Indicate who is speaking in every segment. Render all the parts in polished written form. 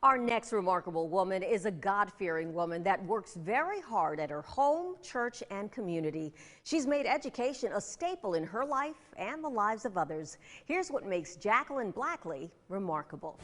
Speaker 1: Our next remarkable woman is a God-fearing woman that works very hard at her home, church, and community. She's made education a staple in her life and the lives of others. Here's what makes Jackquelyn Blakley remarkable.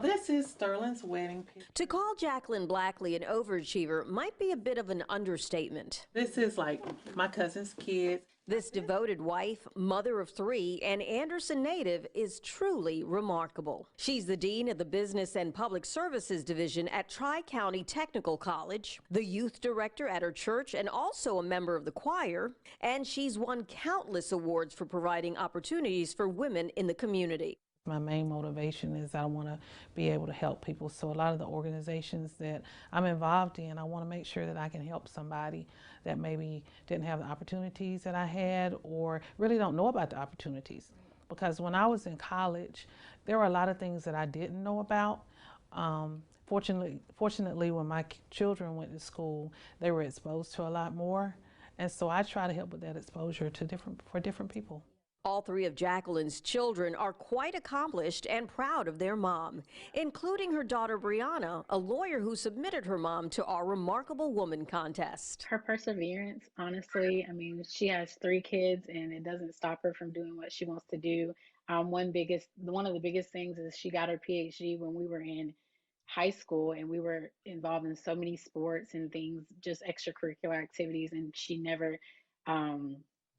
Speaker 2: This is Sterling's wedding picture.
Speaker 1: To call Jackquelyn Blakley an overachiever might be a bit of an understatement.
Speaker 2: This is like my cousin's kids.
Speaker 1: This devoted wife, mother of 3, and Anderson native is truly remarkable. She's the dean of the Business and Public Services Division at Tri-County Technical College, the youth director at her church, and also a member of the choir. And she's won countless awards for providing opportunities for women in the community.
Speaker 2: My main motivation is I want to be able to help people. So a lot of the organizations that I'm involved in, I want to make sure that I can help somebody that maybe didn't have the opportunities that I had or really don't know about the opportunities. Because when I was in college, there were a lot of things that I didn't know about. Fortunately, when my children went to school, they were exposed to a lot more. And so I try to help with that exposure to for different people.
Speaker 1: All 3 of Jackquelyn's children are quite accomplished and proud of their mom, including her daughter Brianna, a lawyer who submitted her mom to our Remarkable Woman contest.
Speaker 3: Her perseverance, honestly, I mean, she has 3 kids and it doesn't stop her from doing what she wants to do. One of the biggest things is she got her PhD when we were in high school and we were involved in so many sports and things, just extracurricular activities, and she never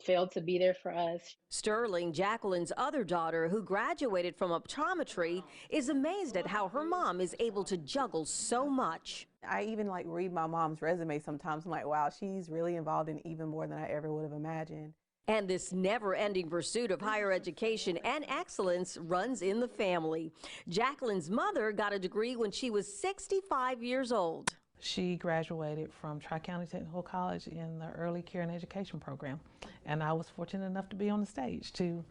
Speaker 3: failed to be there for us.
Speaker 1: Sterling, Jackquelyn's other daughter, who graduated from optometry, is amazed at how her mom is able to juggle so much.
Speaker 4: I even read my mom's resume sometimes. I'm like, wow, she's really involved in even more than I ever would have imagined.
Speaker 1: And this never-ending pursuit of higher education and excellence runs in the family. Jackquelyn's mother got a degree when she was 65 years old.
Speaker 2: She graduated from Tri-County Technical College in the Early Care and Education program. And I was fortunate enough to be on the stage to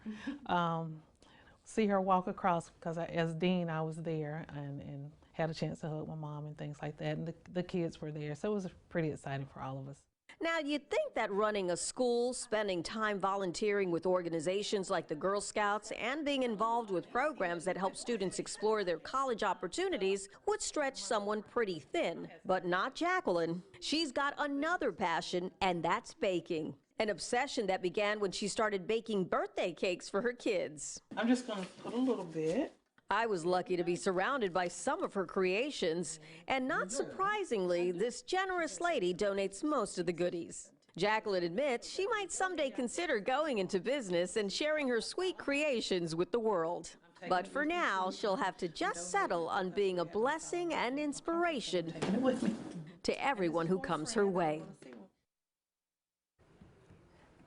Speaker 2: see her walk across, because as dean, I was there and had a chance to hug my mom and things like that. And the kids were there. So it was pretty exciting for all of us.
Speaker 1: Now, you'd think that running a school, spending time volunteering with organizations like the Girl Scouts, and being involved with programs that help students explore their college opportunities would stretch someone pretty thin. But not Jackquelyn. She's got another passion, and that's baking. An obsession that began when she started baking birthday cakes for her kids.
Speaker 2: I'm just going to put a little bit.
Speaker 1: I was lucky to be surrounded by some of her creations, and not surprisingly, this generous lady donates most of the goodies. Jackquelyn admits she might someday consider going into business and sharing her sweet creations with the world. But for now, she'll have to just settle on being a blessing and inspiration to everyone who comes her way.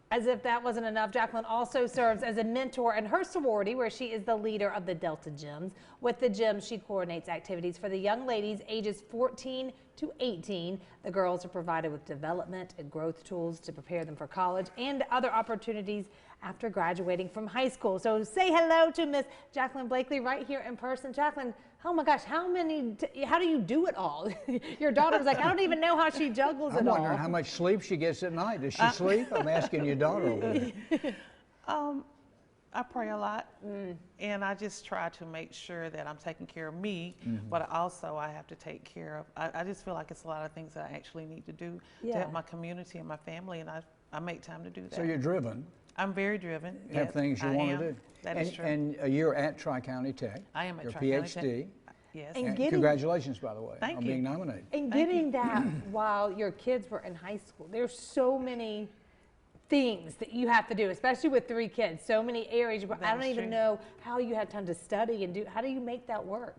Speaker 5: As if that wasn't enough, Jackquelyn also serves as a mentor in her sorority, where she is the leader of the Delta Gyms. With the gym, she coordinates activities for the young ladies ages 14 to 18. The girls are provided with development and growth tools to prepare them for college and other opportunities after graduating from high school. So say hello to Miss Jackquelyn Blakley right here in person. Jackquelyn, oh my gosh, how do you do it all? Your daughter was like, I don't even know how she juggles it all.
Speaker 6: I'm wondering how much sleep she gets at night. Does she sleep? I'm asking your daughter over there.
Speaker 2: I pray a lot, and I just try to make sure that I'm taking care of me, but also I have to take care of, I just feel like it's a lot of things that I actually need to do to help my community and my family, and I make time to do that.
Speaker 6: So you're driven.
Speaker 2: I'm very driven.
Speaker 6: You have things you want to do.
Speaker 2: That is true.
Speaker 6: And you're at Tri-County Tech.
Speaker 2: I am at
Speaker 6: your
Speaker 2: Tri-County
Speaker 6: PhD.
Speaker 2: Tech. Yes.
Speaker 6: And congratulations, by the way, on being nominated.
Speaker 5: And getting that while your kids were in high school. There's so many things that you have to do, especially with 3 kids, so many areas. But I don't even know how you had time to study and how do you make that work?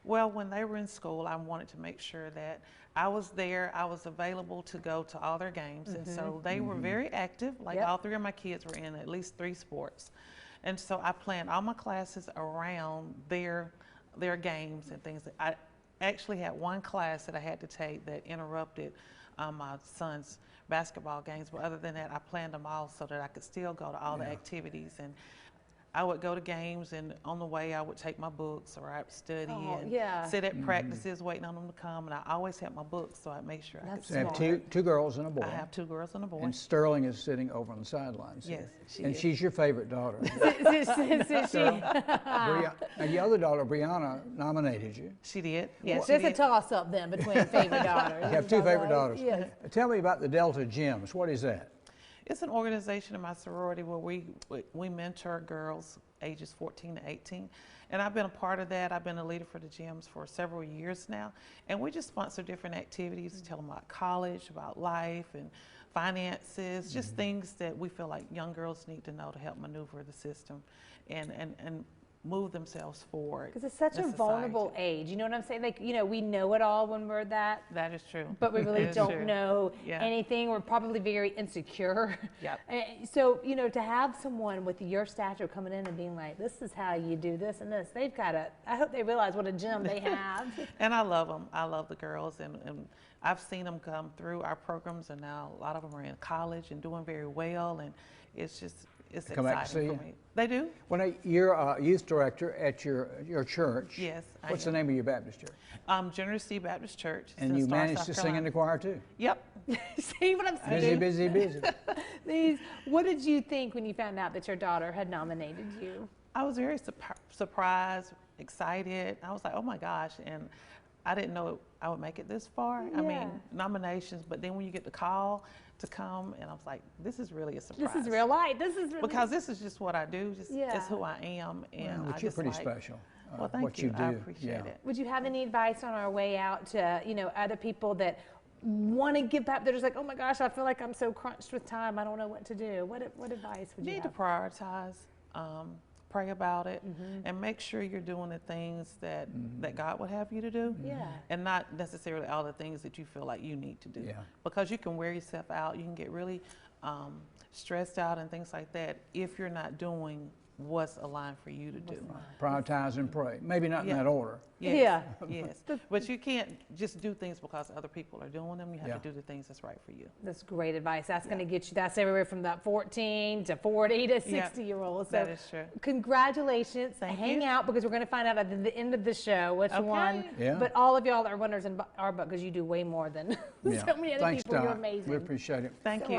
Speaker 2: Well, when they were in school, I wanted to make sure that I was there, I was available to go to all their games. And so they were very active, all 3 of my kids were in at least 3 sports. And so I planned all my classes around their games and things. I actually had one class that I had to take that interrupted my son's basketball games, but other than that, I planned them all so that I could still go to all the activities. And I would go to games, and on the way I would take my books, or I'd study and
Speaker 5: yeah.
Speaker 2: sit at practices waiting on them to come. And I always had my books, so I'd make sure I could
Speaker 6: So you have
Speaker 2: smart.
Speaker 6: two girls and a boy.
Speaker 2: I have 2 girls and a boy.
Speaker 6: And Sterling is sitting over on the sidelines.
Speaker 2: Yes, she
Speaker 6: and
Speaker 2: is.
Speaker 6: she's your favorite daughter. And the other daughter, Brianna, nominated you.
Speaker 2: She did. Yes,
Speaker 5: There's
Speaker 2: she
Speaker 5: a
Speaker 2: did.
Speaker 5: toss-up then between favorite daughters.
Speaker 6: You have 2 favorite daughters.
Speaker 5: Yes.
Speaker 6: Tell me about the Delta Gyms. What is that?
Speaker 2: It's an organization in my sorority where we mentor girls ages 14 to 18. And I've been a part of that. I've been a leader for the gyms for several years now. And we just sponsor different activities, tell them about college, about life and finances, just things that we feel like young girls need to know to help maneuver the system and move themselves forward.
Speaker 5: Because it's such
Speaker 2: in
Speaker 5: a vulnerable
Speaker 2: society.
Speaker 5: age. You know what I'm saying? Like, you know, we know it all when we're that,
Speaker 2: That is true.
Speaker 5: but we really
Speaker 2: That is
Speaker 5: don't
Speaker 2: true.
Speaker 5: know
Speaker 2: Yeah.
Speaker 5: anything. We're probably very insecure.
Speaker 2: Yep.
Speaker 5: So, you know, to have someone with your stature coming in and being like, this is how you do this and this, they've got to, I hope they realize what a gym they have.
Speaker 2: And I love them. I love the girls, and I've seen them come through our programs, and now a lot of them are in college and doing very well, and it's just, it's
Speaker 6: Come back to see
Speaker 2: exciting for
Speaker 6: you?
Speaker 2: me. They do?
Speaker 6: Well, you're a youth director at your church.
Speaker 2: Yes, I
Speaker 6: What's the
Speaker 2: am.
Speaker 6: name of your Baptist church?
Speaker 2: Generosity Baptist Church. It's
Speaker 6: And
Speaker 2: in
Speaker 6: you
Speaker 2: Star,
Speaker 6: managed
Speaker 2: South
Speaker 6: to sing in the
Speaker 2: Carolina.
Speaker 6: choir too.
Speaker 2: Yep.
Speaker 5: See what I'm
Speaker 6: Busy,
Speaker 5: saying?
Speaker 6: busy, busy.
Speaker 5: What did you think when you found out that your daughter had nominated you?
Speaker 2: I was very surprised, excited. I was like, oh my gosh. And I didn't know I would make it this far. I
Speaker 5: Yeah.
Speaker 2: mean, nominations, but then when you get the call to come, and I was like, this is really a surprise.
Speaker 5: This is real life. This is really
Speaker 2: Because this is just what I do, just
Speaker 5: Yeah.
Speaker 2: it's who I am. And
Speaker 6: Well,
Speaker 2: I
Speaker 6: but you're
Speaker 2: just
Speaker 6: pretty
Speaker 2: like,
Speaker 6: special.
Speaker 2: Well, thank
Speaker 6: what
Speaker 2: you.
Speaker 6: you do.
Speaker 2: I appreciate it.
Speaker 5: Would you have any advice on our way out to, you know, other people that want to give back? They're just like, oh my gosh, I feel like I'm so crunched with time. I don't know what to do. What advice would
Speaker 2: You
Speaker 5: you
Speaker 2: need to
Speaker 5: have?
Speaker 2: prioritize, pray about it, and make sure you're doing the things that God would have you to do.
Speaker 5: Yeah.
Speaker 2: And not necessarily all the things that you feel like you need to do.
Speaker 6: Yeah.
Speaker 2: Because you can wear yourself out, you can get really stressed out and things like that if you're not doing what's aligned for you to do.
Speaker 6: Prioritize and pray. Maybe not in
Speaker 2: Yeah.
Speaker 6: that order.
Speaker 2: Yes, yes. But you can't just do things because other people are doing them. You have
Speaker 6: Yeah.
Speaker 2: to do the things that's right for you.
Speaker 5: That's great advice. That's going to get you, that's everywhere from that 14 to 40 to
Speaker 2: Yeah,
Speaker 5: 60-year-olds.
Speaker 2: that is true.
Speaker 5: Congratulations.
Speaker 2: Thank
Speaker 5: Hang
Speaker 2: you.
Speaker 5: out because we're going to find out at the end of the show which one.
Speaker 6: Yeah.
Speaker 5: But all of y'all are winners in our book because you do way more than
Speaker 6: Yeah.
Speaker 5: so many other
Speaker 6: Thanks,
Speaker 5: people. You're
Speaker 6: Donna.
Speaker 5: amazing.
Speaker 6: We appreciate it.
Speaker 2: Thank you.